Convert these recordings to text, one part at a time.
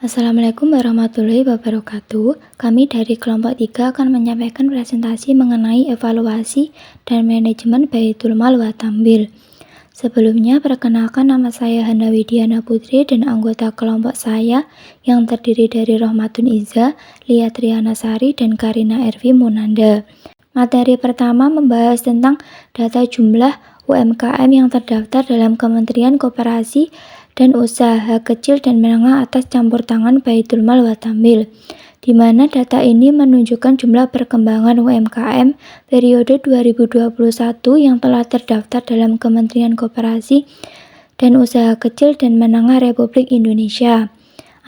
Assalamualaikum warahmatullahi wabarakatuh. Kami dari kelompok 3 akan menyampaikan presentasi mengenai evaluasi dan manajemen Baitul Mal wa Tambil. Sebelumnya, perkenalkan nama saya Hana Widiana Putri dan anggota kelompok saya yang terdiri dari Rohmatun Iza, Lia Triana Sari, dan Karina Ervi Munanda. Materi pertama membahas tentang data jumlah UMKM yang terdaftar dalam Kementerian Koperasi dan Usaha Kecil dan Menengah atas campur tangan Baitul Mal wa Tambil, di mana data ini menunjukkan jumlah perkembangan UMKM periode 2021 yang telah terdaftar dalam Kementerian Koperasi dan Usaha Kecil dan Menengah Republik Indonesia.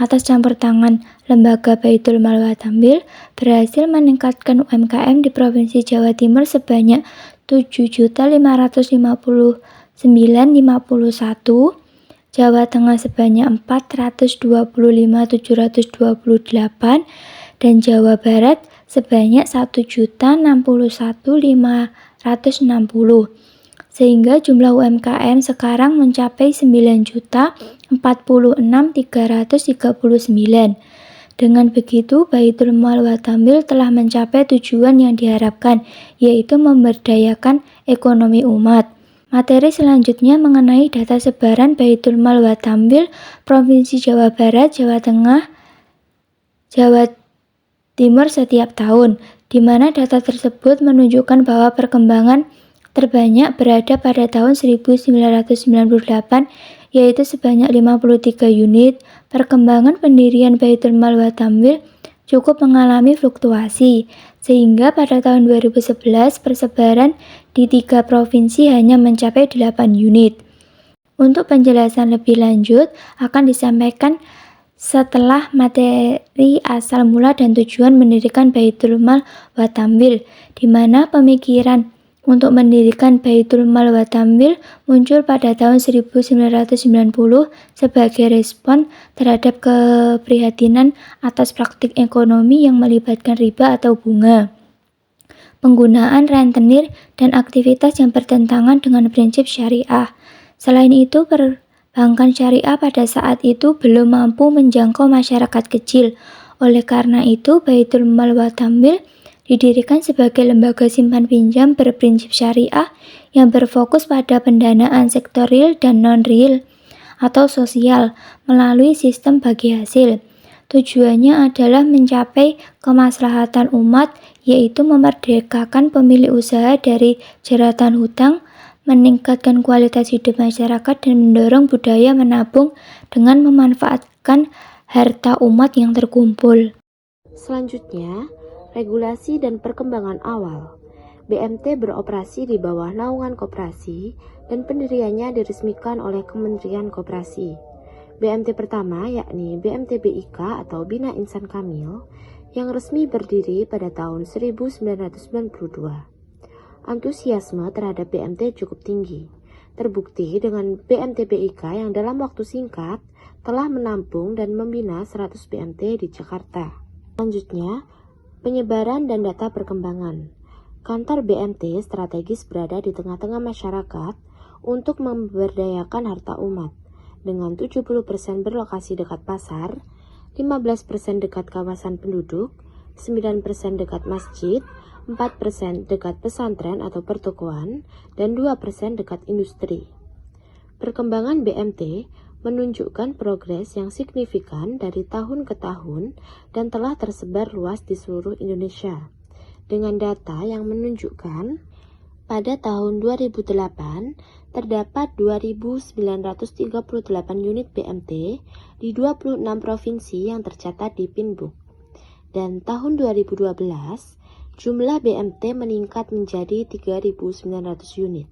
Atas campur tangan Lembaga Baitul Mal wa Tambil berhasil meningkatkan UMKM di Provinsi Jawa Timur sebanyak 7.559.051, Jawa Tengah sebanyak 425.728, dan Jawa Barat sebanyak 1.061.560, sehingga jumlah UMKM sekarang mencapai 9.046.339. Dengan begitu, Baitul Mal wa Tambil telah mencapai tujuan yang diharapkan, yaitu memberdayakan ekonomi umat. Materi selanjutnya mengenai data sebaran Baitul Mal wa Tambil Provinsi Jawa Barat, Jawa Tengah, Jawa Timur setiap tahun, di mana data tersebut menunjukkan bahwa perkembangan terbanyak berada pada tahun 1998, yaitu sebanyak 53 unit. Perkembangan pendirian Baitul Mal wa Tambil cukup mengalami fluktuasi, sehingga pada tahun 2011 persebaran di 3 provinsi hanya mencapai 8 unit. Untuk penjelasan lebih lanjut akan disampaikan setelah materi asal mula dan tujuan mendirikan Baitul Mal wa Tambil, di mana pemikiran untuk mendirikan Baitul Mal wa Tambil muncul pada tahun 1990 sebagai respon terhadap keprihatinan atas praktik ekonomi yang melibatkan riba atau bunga, penggunaan rentenir, dan aktivitas yang bertentangan dengan prinsip syariah. Selain itu, perbankan syariah pada saat itu belum mampu menjangkau masyarakat kecil. Oleh karena itu, Baitul Mal wa Tambil didirikan sebagai lembaga simpan pinjam berprinsip syariah yang berfokus pada pendanaan sektor real dan non-real atau sosial melalui sistem bagi hasil. Tujuannya adalah mencapai kemaslahatan umat, yaitu memerdekakan pemilik usaha dari jeratan hutang, meningkatkan kualitas hidup masyarakat, dan mendorong budaya menabung dengan memanfaatkan harta umat yang terkumpul. Selanjutnya, regulasi dan perkembangan awal. BMT beroperasi di bawah naungan koperasi dan pendiriannya diresmikan oleh Kementerian Koperasi. BMT pertama yakni BMT BIK atau Bina Insan Kamil yang resmi berdiri pada tahun 1992. Antusiasme terhadap BMT cukup tinggi, terbukti dengan BMT BIK yang dalam waktu singkat telah menampung dan membina 100 BMT di Jakarta. Selanjutnya, penyebaran dan data perkembangan. Kantor BMT strategis berada di tengah-tengah masyarakat untuk memberdayakan harta umat, dengan 70% berlokasi dekat pasar, 15% dekat kawasan penduduk, 9% dekat masjid, 4% dekat pesantren atau pertokoan, dan 2% dekat industri. Perkembangan BMT menunjukkan progres yang signifikan dari tahun ke tahun dan telah tersebar luas di seluruh Indonesia. Dengan data yang menunjukkan pada tahun 2008 terdapat 2.938 unit BMT di 26 provinsi yang tercatat di Pinbook. Dan tahun 2012 jumlah BMT meningkat menjadi 3.900 unit.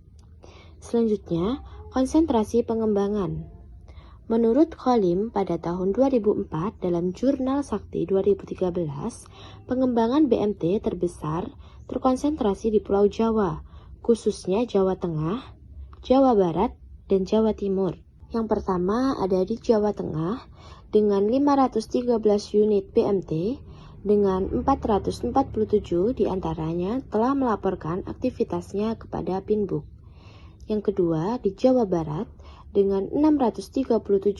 Selanjutnya, konsentrasi pengembangan. Menurut Kholim pada tahun 2004 dalam Jurnal Sakti 2013, pengembangan BMT terbesar terkonsentrasi di Pulau Jawa, khususnya Jawa Tengah, Jawa Barat, dan Jawa Timur. Yang pertama ada di Jawa Tengah dengan 513 unit BMT, dengan 447 diantaranya telah melaporkan aktivitasnya kepada Pinbook. Yang kedua di Jawa Barat dengan 637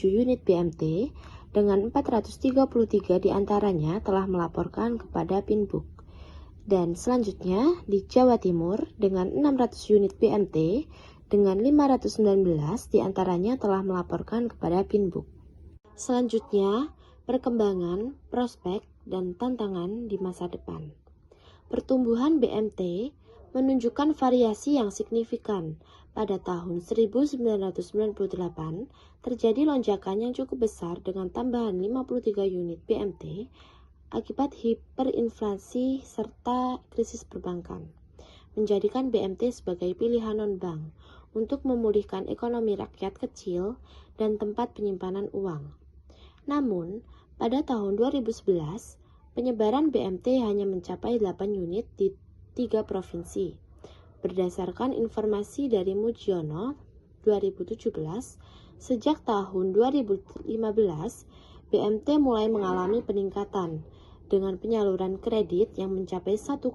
unit BMT dengan 433 diantaranya telah melaporkan kepada Pinbuk. Dan selanjutnya di Jawa Timur dengan 600 unit BMT dengan 519 diantaranya telah melaporkan kepada Pinbuk. Selanjutnya, perkembangan, prospek, dan tantangan di masa depan. Pertumbuhan BMT menunjukkan variasi yang signifikan. Pada tahun 1998, terjadi lonjakan yang cukup besar dengan tambahan 53 unit BMT akibat hiperinflasi serta krisis perbankan, menjadikan BMT sebagai pilihan non-bank untuk memulihkan ekonomi rakyat kecil dan tempat penyimpanan uang. Namun, pada tahun 2011, penyebaran BMT hanya mencapai 8 unit di 3 provinsi. Berdasarkan informasi dari Mujiono 2017, sejak tahun 2015, BMT mulai mengalami peningkatan dengan penyaluran kredit yang mencapai 1,9%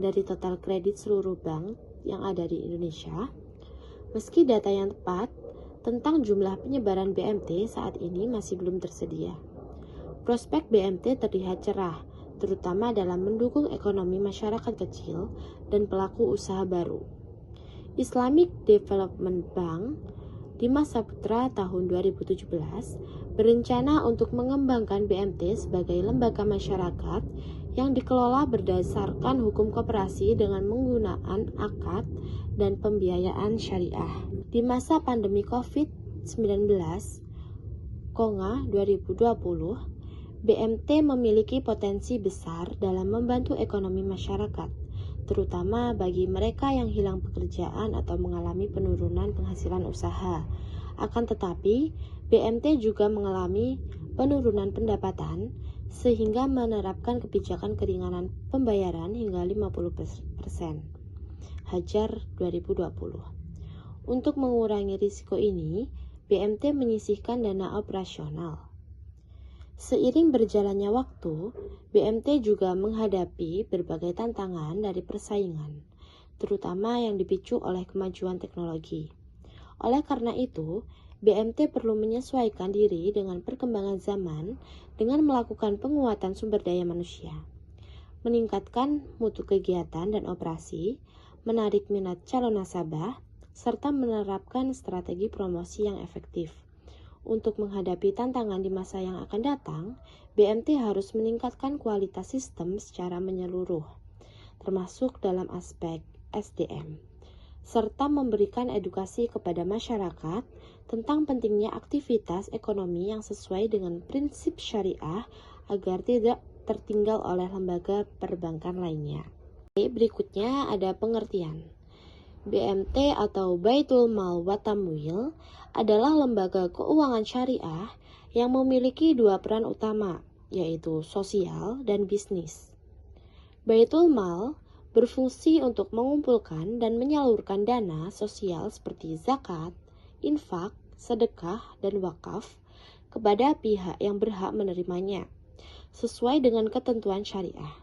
dari total kredit seluruh bank yang ada di Indonesia. Meski data yang tepat tentang jumlah penyebaran BMT saat ini masih belum tersedia. Prospek BMT terlihat cerah, terutama dalam mendukung ekonomi masyarakat kecil dan pelaku usaha baru. Islamic Development Bank di Masa Putra tahun 2017 berencana untuk mengembangkan BMT sebagai lembaga masyarakat yang dikelola berdasarkan hukum koperasi dengan menggunakan akad dan pembiayaan syariah. Di masa pandemi COVID-19, 2020, BMT memiliki potensi besar dalam membantu ekonomi masyarakat, terutama bagi mereka yang hilang pekerjaan atau mengalami penurunan penghasilan usaha. Akan tetapi, BMT juga mengalami penurunan pendapatan sehingga menerapkan kebijakan keringanan pembayaran hingga 50%. Hajar 2020. Untuk mengurangi risiko ini, BMT menyisihkan dana operasional. Seiring berjalannya waktu, BMT juga menghadapi berbagai tantangan dari persaingan, terutama yang dipicu oleh kemajuan teknologi. Oleh karena itu, BMT perlu menyesuaikan diri dengan perkembangan zaman dengan melakukan penguatan sumber daya manusia, meningkatkan mutu kegiatan dan operasi, menarik minat calon nasabah, serta menerapkan strategi promosi yang efektif. Untuk menghadapi tantangan di masa yang akan datang, BMT harus meningkatkan kualitas sistem secara menyeluruh, termasuk dalam aspek SDM, serta memberikan edukasi kepada masyarakat tentang pentingnya aktivitas ekonomi yang sesuai dengan prinsip syariah agar tidak tertinggal oleh lembaga perbankan lainnya. Berikutnya ada pengertian. BMT atau Baitul Mal wa Tamwil adalah lembaga keuangan syariah yang memiliki dua peran utama, yaitu sosial dan bisnis. Baitul Mal berfungsi untuk mengumpulkan dan menyalurkan dana sosial seperti zakat, infak, sedekah, dan wakaf kepada pihak yang berhak menerimanya, sesuai dengan ketentuan syariah.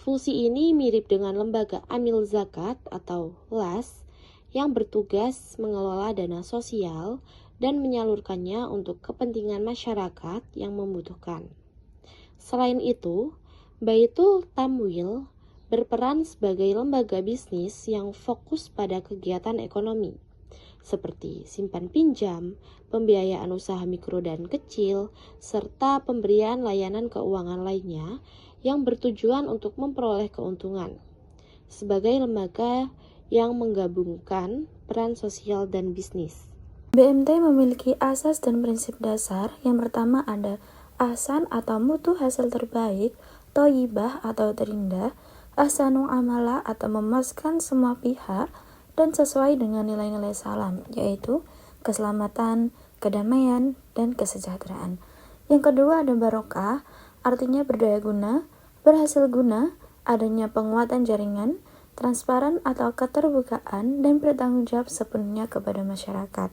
Fungsi ini mirip dengan lembaga amil zakat atau LAS yang bertugas mengelola dana sosial dan menyalurkannya untuk kepentingan masyarakat yang membutuhkan. Selain itu, Baitul Tamwil berperan sebagai lembaga bisnis yang fokus pada kegiatan ekonomi, seperti simpan pinjam, pembiayaan usaha mikro dan kecil, serta pemberian layanan keuangan lainnya yang bertujuan untuk memperoleh keuntungan. Sebagai lembaga yang menggabungkan peran sosial dan bisnis. BMT memiliki asas dan prinsip dasar. Yang pertama ada ahsan atau mutu hasil terbaik, thayyibah atau terindah, ahsanul amalah atau memuaskan semua pihak, dan sesuai dengan nilai-nilai salam, yaitu keselamatan, kedamaian, dan kesejahteraan. Yang kedua ada barokah, artinya berdaya guna, berhasil guna, adanya penguatan jaringan, transparan atau keterbukaan, dan bertanggung jawab sepenuhnya kepada masyarakat.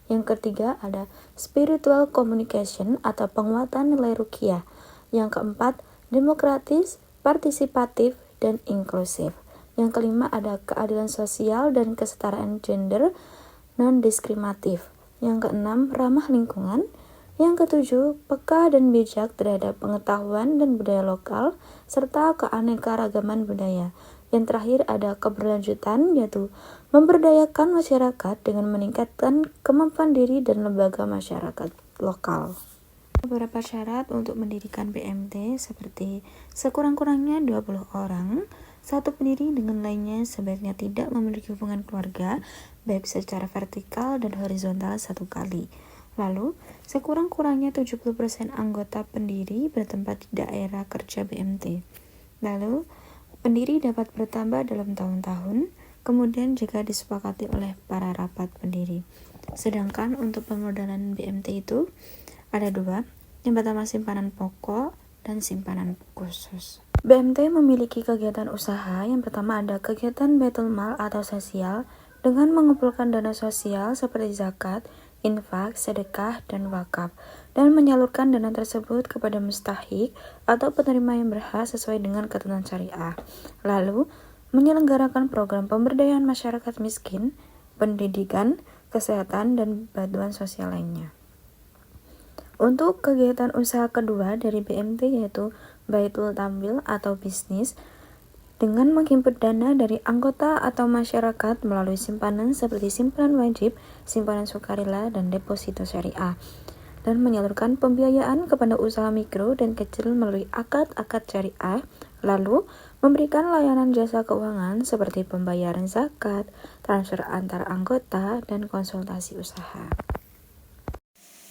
Yang ketiga ada spiritual communication atau penguatan nilai ruqyah. Yang keempat, demokratis, partisipatif, dan inklusif. Yang kelima ada keadilan sosial dan kesetaraan gender non-diskriminatif. Yang keenam, ramah lingkungan. Yang ketujuh, peka dan bijak terhadap pengetahuan dan budaya lokal, serta keanekaragaman budaya. Yang terakhir ada keberlanjutan, yaitu memberdayakan masyarakat dengan meningkatkan kemampuan diri dan lembaga masyarakat lokal. Beberapa syarat untuk mendirikan BMT seperti sekurang-kurangnya 20 orang, satu pendiri dengan lainnya sebaiknya tidak memiliki hubungan keluarga, baik secara vertikal dan horizontal satu kali. Lalu, sekurang-kurangnya 70% anggota pendiri bertempat di daerah kerja BMT. Lalu, pendiri dapat bertambah dalam tahun-tahun, kemudian jika disepakati oleh para rapat pendiri. Sedangkan untuk pemodalan BMT itu ada dua, yang pertama simpanan pokok dan simpanan khusus. BMT memiliki kegiatan usaha. Yang pertama ada kegiatan Baitul Mal atau sosial dengan mengumpulkan dana sosial seperti zakat, infak, sedekah, dan wakaf, dan menyalurkan dana tersebut kepada mustahik atau penerima yang berhak sesuai dengan ketentuan syariah. Lalu, menyelenggarakan program pemberdayaan masyarakat miskin, pendidikan, kesehatan, dan bantuan sosial lainnya. Untuk kegiatan usaha kedua dari BMT yaitu Baitul Tamwil atau bisnis, dengan menghimpun dana dari anggota atau masyarakat melalui simpanan seperti simpanan wajib, simpanan sukarela, dan deposito syariah, dan menyalurkan pembiayaan kepada usaha mikro dan kecil melalui akad-akad syariah, lalu memberikan layanan jasa keuangan seperti pembayaran zakat, transfer antar anggota, dan konsultasi usaha.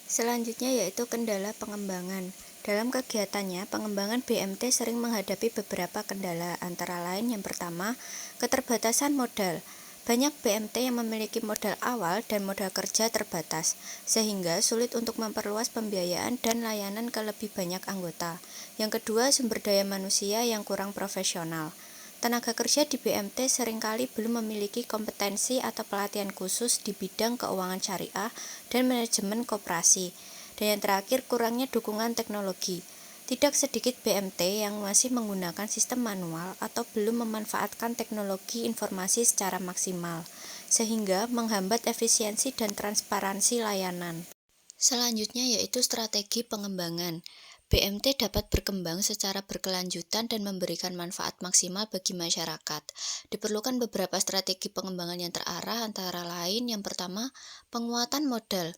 Selanjutnya yaitu kendala pengembangan. Dalam kegiatannya, pengembangan BMT sering menghadapi beberapa kendala, antara lain yang pertama, keterbatasan modal. Banyak BMT yang memiliki modal awal dan modal kerja terbatas, sehingga sulit untuk memperluas pembiayaan dan layanan ke lebih banyak anggota. Yang kedua, sumber daya manusia yang kurang profesional. Tenaga kerja di BMT seringkali belum memiliki kompetensi atau pelatihan khusus di bidang keuangan syariah dan manajemen koperasi. Dan yang terakhir, kurangnya dukungan teknologi. Tidak sedikit BMT yang masih menggunakan sistem manual atau belum memanfaatkan teknologi informasi secara maksimal, sehingga menghambat efisiensi dan transparansi layanan. Selanjutnya yaitu strategi pengembangan. BMT dapat berkembang secara berkelanjutan dan memberikan manfaat maksimal bagi masyarakat. Diperlukan beberapa strategi pengembangan yang terarah, antara lain yang pertama, penguatan modal.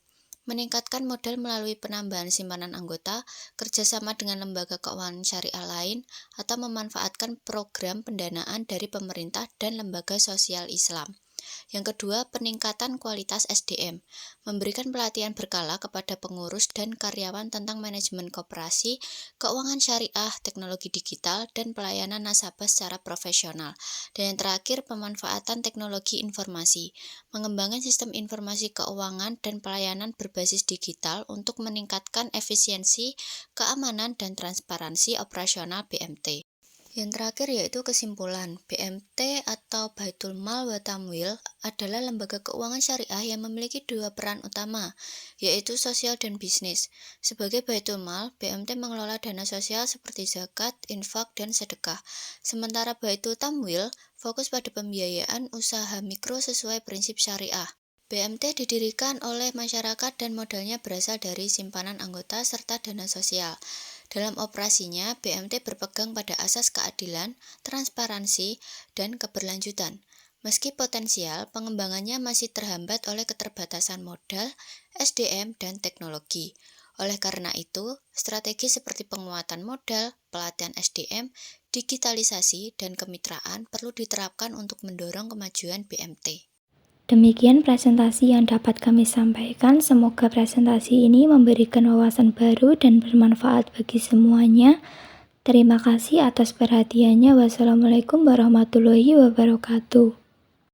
Meningkatkan modal melalui penambahan simpanan anggota, kerjasama dengan lembaga keuangan syariah lain, atau memanfaatkan program pendanaan dari pemerintah dan lembaga sosial Islam. Yang kedua, peningkatan kualitas SDM. Memberikan pelatihan berkala kepada pengurus dan karyawan tentang manajemen koperasi, keuangan syariah, teknologi digital, dan pelayanan nasabah secara profesional. Dan yang terakhir, pemanfaatan teknologi informasi. Mengembangkan sistem informasi keuangan dan pelayanan berbasis digital untuk meningkatkan efisiensi, keamanan, dan transparansi operasional BMT. Yang terakhir yaitu kesimpulan, BMT atau Baitul Mal wa Tamwil adalah lembaga keuangan syariah yang memiliki dua peran utama, yaitu sosial dan bisnis. Sebagai Baitul Mal, BMT mengelola dana sosial seperti zakat, infak, dan sedekah. Sementara Baitul Tamwil fokus pada pembiayaan usaha mikro sesuai prinsip syariah. BMT didirikan oleh masyarakat dan modalnya berasal dari simpanan anggota serta dana sosial. Dalam operasinya, BMT berpegang pada asas keadilan, transparansi, dan keberlanjutan. Meski potensial, pengembangannya masih terhambat oleh keterbatasan modal, SDM, dan teknologi. Oleh karena itu, strategi seperti penguatan modal, pelatihan SDM, digitalisasi, dan kemitraan perlu diterapkan untuk mendorong kemajuan BMT. Demikian presentasi yang dapat kami sampaikan. Semoga presentasi ini memberikan wawasan baru dan bermanfaat bagi semuanya. Terima kasih atas perhatiannya. Wassalamualaikum warahmatullahi wabarakatuh.